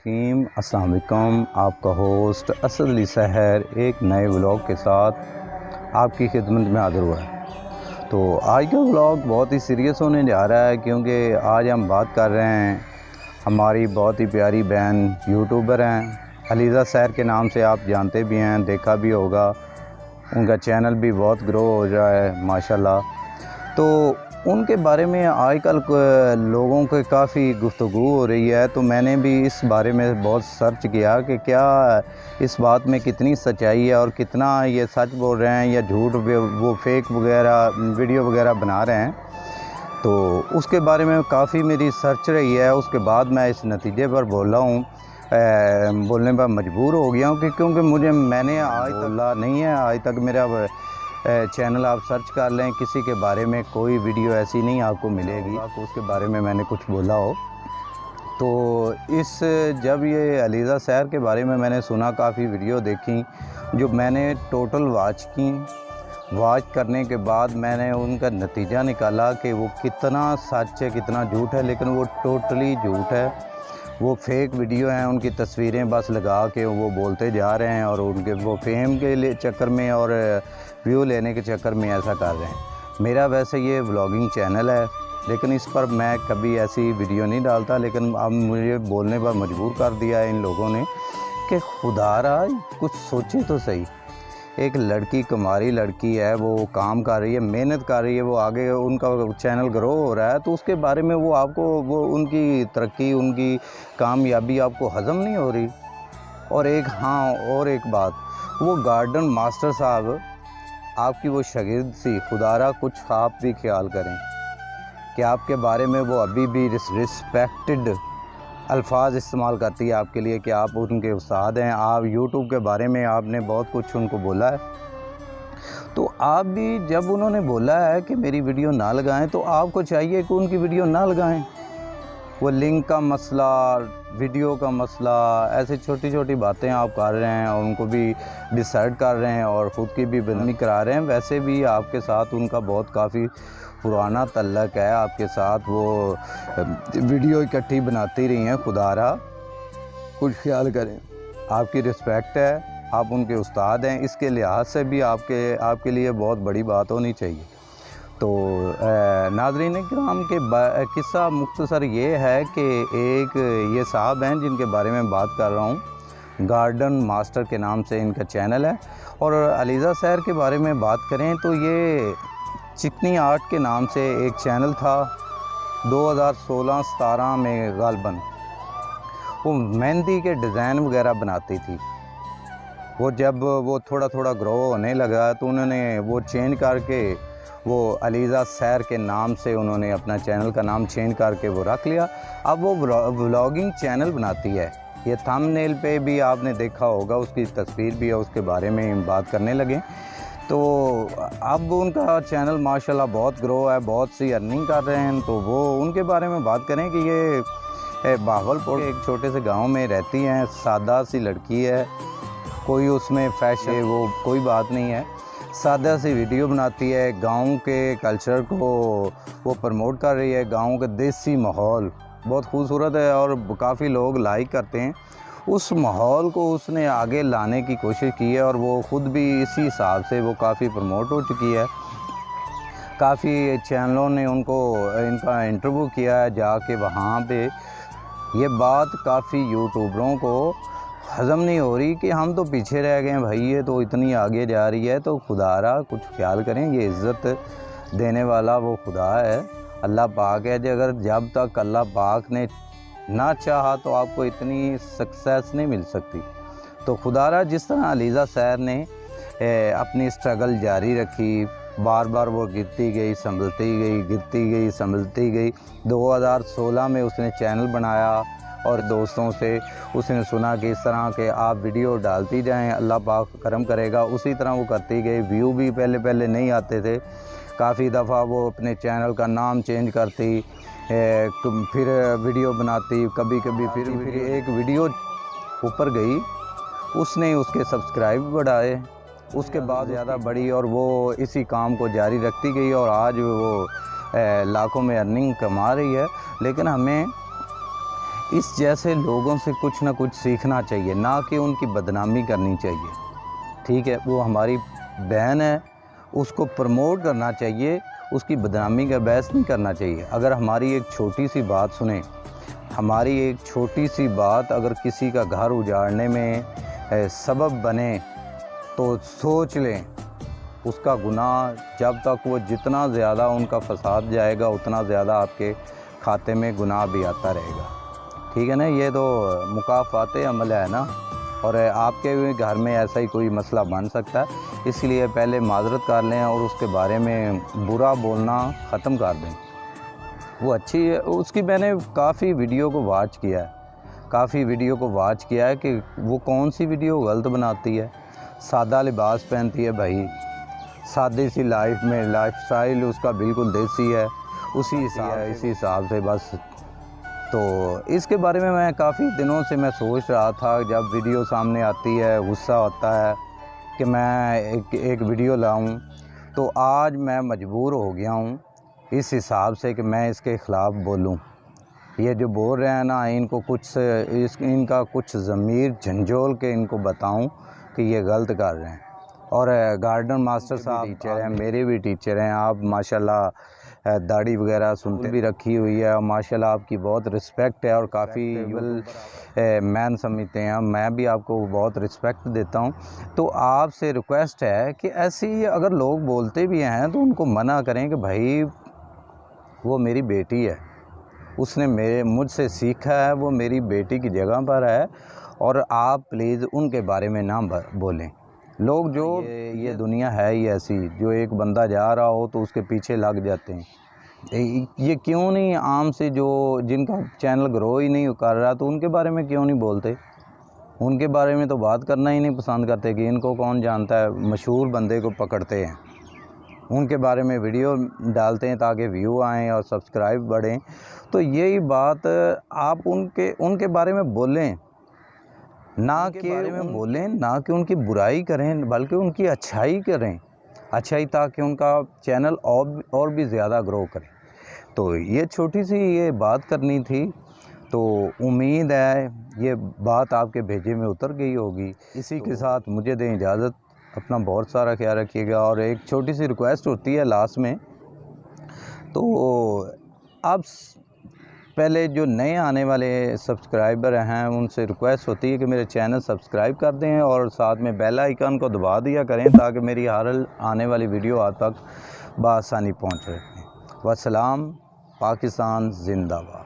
रहीम। अस्सलाम वालेकुम। आपका होस्ट असद अली सहर एक नए व्लॉग के साथ आपकी खिदमत में हाज़िर हुआ है। तो आज का व्लॉग बहुत ही सीरियस होने जा रहा है, क्योंकि आज हम बात कर रहे हैं हमारी बहुत ही प्यारी बहन यूट्यूबर हैं, अलीज़ा सहर के नाम से आप जानते भी हैं, देखा भी होगा। उनका चैनल भी बहुत ग्रो हो रहा है माशाल्लाह। तो उनके बारे में आजकल लोगों के काफ़ी गुफ्तगू हो रही है, तो मैंने भी इस बारे में बहुत सर्च किया कि क्या इस बात में कितनी सच्चाई है और कितना ये सच बोल रहे हैं या झूठ वो फेक वगैरह वीडियो वगैरह बना रहे हैं। तो उसके बारे में काफ़ी मेरी सर्च रही है। उसके बाद मैं इस नतीजे पर बोल रहा हूँ, बोलने पर मजबूर हो गया हूँ कि क्योंकि मैंने आज बोला नहीं है, आज तक मेरा चैनल आप सर्च कर लें, किसी के बारे में कोई वीडियो ऐसी नहीं आपको मिलेगी आपको उसके बारे में मैंने कुछ बोला हो। तो जब ये अलीज़ा सहर के बारे में मैंने सुना, काफ़ी वीडियो देखी, जो मैंने टोटल वॉच करने के बाद मैंने उनका नतीजा निकाला कि वो कितना सच है कितना झूठ है। लेकिन वो टोटली झूठ है, वो फेक वीडियो हैं। उनकी तस्वीरें बस लगा के वो बोलते जा रहे हैं और उनके वो फेम के लिए चक्कर में और व्यू लेने के चक्कर में ऐसा कर रहे हैं। मेरा वैसे ये व्लॉगिंग चैनल है, लेकिन इस पर मैं कभी ऐसी वीडियो नहीं डालता। लेकिन अब मुझे बोलने पर मजबूर कर दिया है इन लोगों ने कि खुदारा कुछ सोचे तो सही। एक लड़की, कुमारी लड़की है, वो काम कर रही है, मेहनत कर रही है, वो आगे उनका चैनल ग्रो हो रहा है, तो उसके बारे में वो आपको वो उनकी तरक्की, उनकी कामयाबी आपको हज़म नहीं हो रही। और एक बात, वो गार्डन मास्टर साहब आपकी वो शागिर्द सी, खुदारा कुछ आप भी ख्याल करें कि आपके बारे में वो अभी भी रिस्पेक्टेड अल्फाज इस्तेमाल करती है आपके लिए कि आप उनके उस्ताद हैं। आप यूट्यूब के बारे में आपने बहुत कुछ उनको बोला है, तो आप भी जब उन्होंने बोला है कि मेरी वीडियो ना लगाएं, तो आपको चाहिए कि उनकी वीडियो ना लगाएं। वो लिंक का मसला, वीडियो का मसला, ऐसे छोटी छोटी बातें आप कर रहे हैं और उनको भी डिसाइड कर रहे हैं और ख़ुद की भी बदनामी करा रहे हैं। वैसे भी आपके साथ उनका बहुत काफ़ी पुराना तल्लक है, आपके साथ वो वीडियो इकट्ठी बनाती रही हैं। खुदारा कुछ ख्याल करें, आपकी रिस्पेक्ट है, आप उनके उस्ताद हैं, इसके लिहाज से भी आपके लिए बहुत बड़ी बात होनी चाहिए। तो नाज़रीन किराम के किस्सा मुख्तसर ये है कि एक ये साहब हैं जिनके बारे में बात कर रहा हूँ, गार्डन मास्टर के नाम से इनका चैनल है। और अलीज़ा सहर के बारे में बात करें तो ये चिकनी आर्ट के नाम से एक चैनल था 2016-17 में गालबन। वो मेहंदी के डिज़ाइन वगैरह बनाती थी। वो जब वो थोड़ा थोड़ा ग्रो होने लगा तो उन्होंने वो चेंज करके वो अलीज़ा सहर के नाम से उन्होंने अपना चैनल का नाम चेंज करके वो रख लिया। अब वो व्लॉगिंग चैनल बनाती है। ये थंबनेल पे भी आपने देखा होगा, उसकी तस्वीर भी है, उसके बारे में बात करने लगे। तो अब उनका चैनल माशाल्लाह बहुत ग्रो है, बहुत सी अर्निंग कर रहे हैं। तो वो उनके बारे में बात करें कि ये बावलपुर के एक छोटे से गांव में रहती हैं, सादा सी लड़की है, कोई उसमें फैशन वो कोई बात नहीं है, सादा सी वीडियो बनाती है, गांव के कल्चर को वो प्रमोट कर रही है। गांव का देसी माहौल बहुत खूबसूरत है और काफ़ी लोग लाइक करते हैं। उस माहौल को उसने आगे लाने की कोशिश की है और वो ख़ुद भी इसी हिसाब से वो काफ़ी प्रमोट हो चुकी है। काफ़ी चैनलों ने इनका इंटरव्यू किया है जाके वहाँ पे। ये बात काफ़ी यूट्यूबरों को हज़म नहीं हो रही कि हम तो पीछे रह गए भाई, ये तो इतनी आगे जा रही है। तो खुदारा कुछ ख्याल करें, ये इज़्ज़त देने वाला वो खुदा है, अल्लाह पाक है। अगर जब तक अल्लाह पाक ने ना चाहा तो आपको इतनी सक्सेस नहीं मिल सकती। तो खुदारा जिस तरह अलीज़ा सहर ने अपनी स्ट्रगल जारी रखी, बार बार वो गिरती गई, संभलती गई, गिरती गई, संभलती गई। 2016 में उसने चैनल बनाया और दोस्तों से उसने सुना कि इस तरह के आप वीडियो डालती जाएं, अल्लाह पाक करम करेगा। उसी तरह वो करती गई। व्यू भी पहले नहीं आते थे, काफ़ी दफ़ा वो अपने चैनल का नाम चेंज करती, फिर वीडियो बनाती, कभी फिर एक वीडियो ऊपर गई, उसने उसके सब्सक्राइब बढ़ाए, उसके बाद ज़्यादा बढ़ी और वो इसी काम को जारी रखती गई और आज वो लाखों में अर्निंग कमा रही है। लेकिन हमें इस जैसे लोगों से कुछ ना कुछ सीखना चाहिए, ना कि उनकी बदनामी करनी चाहिए। ठीक है, वो हमारी बहन है, उसको प्रमोट करना चाहिए, उसकी बदनामी का बहस नहीं करना चाहिए। अगर हमारी एक छोटी सी बात सुने, हमारी एक छोटी सी बात अगर किसी का घर उजाड़ने में सबब बने तो सोच लें उसका गुनाह, जब तक वो जितना ज़्यादा उनका फसाद जाएगा उतना ज़्यादा आपके खाते में गुनाह भी आता रहेगा। ठीक है ना, ये तो मुकाफ़ाते अमल है ना, और आपके भी घर में ऐसा ही कोई मसला बन सकता है। इसलिए पहले माजरत कर लें और उसके बारे में बुरा बोलना ख़त्म कर दें। वो अच्छी है, उसकी मैंने काफ़ी वीडियो को वॉच किया है कि वो कौन सी वीडियो गलत बनाती है। सादा लिबास पहनती है भाई, सादी सी लाइफ स्टाइल उसका बिल्कुल देसी है, इसी हिसाब से बस। तो इसके बारे में मैं काफ़ी दिनों से मैं सोच रहा था, जब वीडियो सामने आती है गुस्सा होता है कि मैं एक वीडियो लाऊं। तो आज मैं मजबूर हो गया हूं इस हिसाब से कि मैं इसके ख़िलाफ़ बोलूं। ये जो बोल रहे हैं ना, इनका कुछ ज़मीर झंझोल के इनको बताऊं कि ये गलत कर रहे हैं। और गार्डन मास्टर साहब टीचर हैं, मेरे भी टीचर हैं। आप माशाल्लाह दाढ़ी वगैरह सुनते भी रखी हुई है, और माशाल्लाह आपकी बहुत रिस्पेक्ट है और काफ़ी मैन समझते हैं। मैं भी आपको बहुत रिस्पेक्ट देता हूं। तो आपसे रिक्वेस्ट है कि ऐसी अगर लोग बोलते भी हैं तो उनको मना करें कि भाई वो मेरी बेटी है, उसने मुझसे सीखा है, वो मेरी बेटी की जगह पर है, और आप प्लीज़ उनके बारे में ना बोलें। लोग जो ये दुनिया है ही ऐसी, जो एक बंदा जा रहा हो तो उसके पीछे लग जाते हैं। ये क्यों नहीं आम से जो जिनका चैनल ग्रो ही नहीं कर रहा, तो उनके बारे में क्यों नहीं बोलते? उनके बारे में तो बात करना ही नहीं पसंद करते कि इनको कौन जानता है। मशहूर बंदे को पकड़ते हैं, उनके बारे में वीडियो डालते हैं ताकि व्यू आएँ और सब्सक्राइब बढ़ें। तो यही बात आप उनके बारे में बोलें, ना कि उनकी बुराई करें, बल्कि उनकी अच्छाई करें, ताकि उनका चैनल और भी ज़्यादा ग्रो करे। तो ये छोटी सी ये बात करनी थी। तो उम्मीद है ये बात आपके भेजे में उतर गई होगी। इसी के साथ मुझे दें इजाज़त, अपना बहुत सारा ख्याल रखिएगा। और एक छोटी सी रिक्वेस्ट होती है लास्ट में, तो आप पहले जो नए आने वाले सब्सक्राइबर हैं उनसे रिक्वेस्ट होती है कि मेरे चैनल सब्सक्राइब कर दें और साथ में बेल आइकन को दबा दिया करें, ताकि मेरी हर आने वाली वीडियो आप तक बआसानी पहुँच सके। वस्सलाम, पाकिस्तान जिंदाबाद।